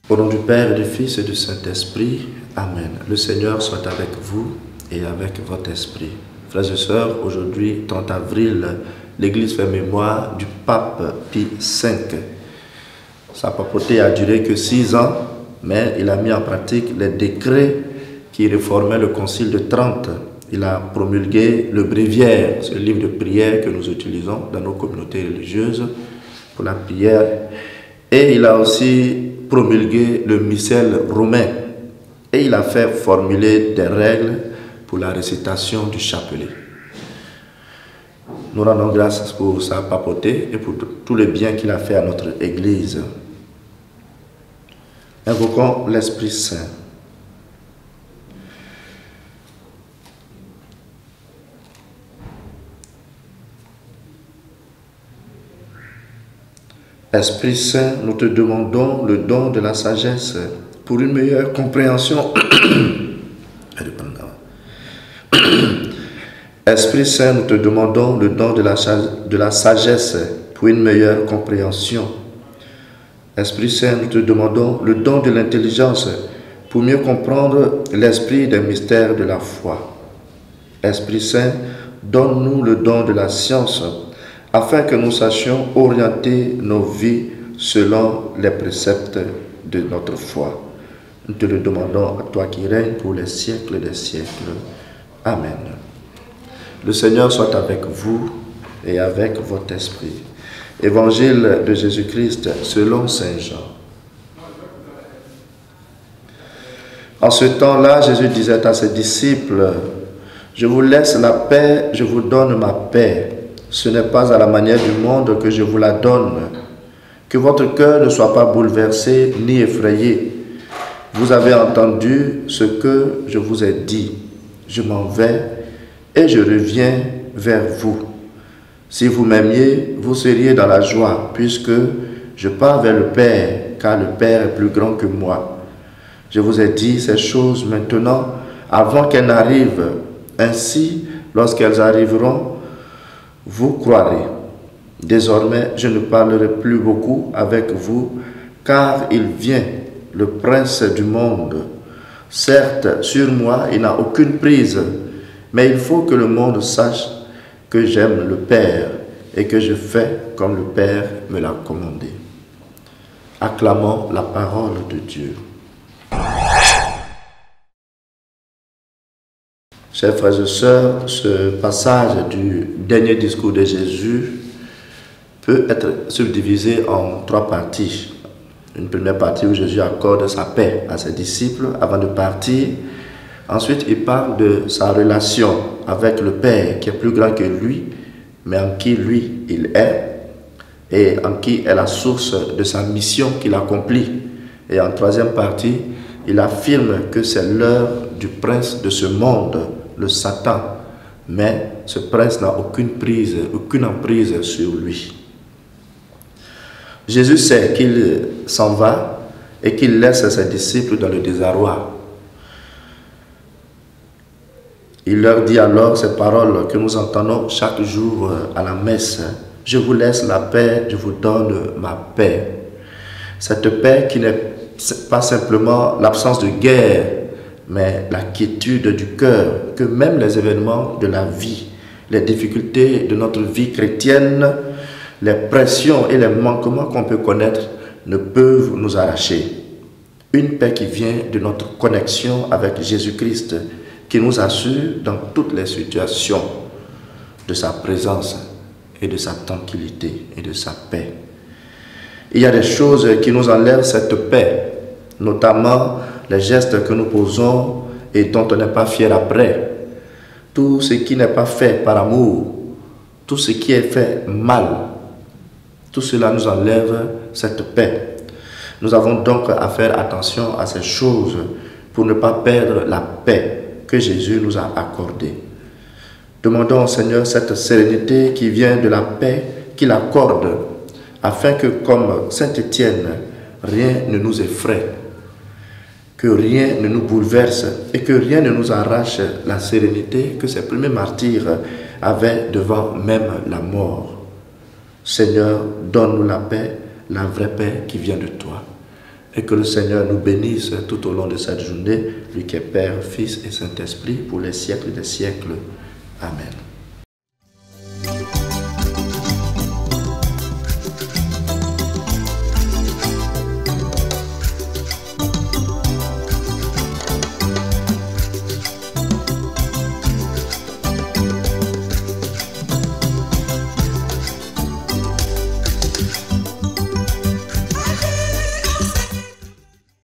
Au nom du Père, et du Fils et du Saint-Esprit. Amen. Le Seigneur soit avec vous et avec votre esprit. Frères et sœurs, aujourd'hui, 30 avril, l'Église fait mémoire du pape Pie V. Sa papauté a duré que 6 ans, mais il a mis en pratique les décrets qui réformaient le Concile de Trente. Il a promulgué le bréviaire, ce livre de prière que nous utilisons dans nos communautés religieuses pour la prière. Et il a aussi promulgué le missel romain. Et il a fait formuler des règles pour la récitation du chapelet. Nous rendons grâce pour sa papauté et pour tous les biens qu'il a fait à notre Église. Invoquons l'Esprit Saint. Esprit Saint, nous te demandons le don de la sagesse pour une meilleure compréhension. Esprit Saint, nous te demandons le don de la sagesse pour une meilleure compréhension. Esprit Saint, nous te demandons le don de l'intelligence pour mieux comprendre l'esprit des mystères de la foi. Esprit Saint, donne-nous le don de la science afin que nous sachions orienter nos vies selon les préceptes de notre foi. Nous te le demandons à toi qui règnes pour les siècles des siècles. Amen. Le Seigneur soit avec vous et avec votre esprit. Évangile de Jésus-Christ selon Saint Jean. En ce temps-là, Jésus disait à ses disciples, « Je vous laisse la paix, je vous donne ma paix. Ce n'est pas à la manière du monde que je vous la donne. Que votre cœur ne soit pas bouleversé ni effrayé. Vous avez entendu ce que je vous ai dit. Je m'en vais et je reviens vers vous. Si vous m'aimiez, vous seriez dans la joie, puisque je pars vers le Père, car le Père est plus grand que moi. Je vous ai dit ces choses maintenant, avant qu'elles n'arrivent. Ainsi, lorsqu'elles arriveront, vous croirez. Désormais, je ne parlerai plus beaucoup avec vous, car il vient, le prince du monde. Certes, sur moi, il n'a aucune prise, mais il faut que le monde sache que j'aime le Père et que je fais comme le Père me l'a commandé. Acclamons la parole de Dieu. Chers frères et sœurs, ce passage du dernier discours de Jésus peut être subdivisé en 3 parties. Une première partie où Jésus accorde sa paix à ses disciples avant de partir. Ensuite, il parle de sa relation avec le Père qui est plus grand que lui, mais en qui lui, il est, et en qui est la source de sa mission qu'il accomplit. Et en 3e partie, il affirme que c'est l'heure du prince de ce monde, le Satan, mais ce prince n'a aucune emprise sur lui. Jésus sait qu'il s'en va et qu'il laisse ses disciples dans le désarroi. Il leur dit alors ces paroles que nous entendons chaque jour à la messe. « Je vous laisse la paix, je vous donne ma paix. » Cette paix qui n'est pas simplement l'absence de guerre, mais la quiétude du cœur, que même les événements de la vie, les difficultés de notre vie chrétienne, les pressions et les manquements qu'on peut connaître ne peuvent nous arracher. Une paix qui vient de notre connexion avec Jésus-Christ, qui nous assure dans toutes les situations de sa présence et de sa tranquillité et de sa paix. Il y a des choses qui nous enlèvent cette paix, notamment les gestes que nous posons et dont on n'est pas fier après. Tout ce qui n'est pas fait par amour, tout ce qui est fait mal, tout cela nous enlève cette paix. Nous avons donc à faire attention à ces choses pour ne pas perdre la paix que Jésus nous a accordée. Demandons au Seigneur cette sérénité qui vient de la paix qu'il accorde, afin que, comme saint Étienne, rien ne nous effraie, que rien ne nous bouleverse et que rien ne nous arrache la sérénité que ces premiers martyrs avaient devant même la mort. Seigneur, donne-nous la paix, la vraie paix qui vient de toi. Et que le Seigneur nous bénisse tout au long de cette journée, lui qui est Père, Fils et Saint-Esprit, pour les siècles des siècles. Amen.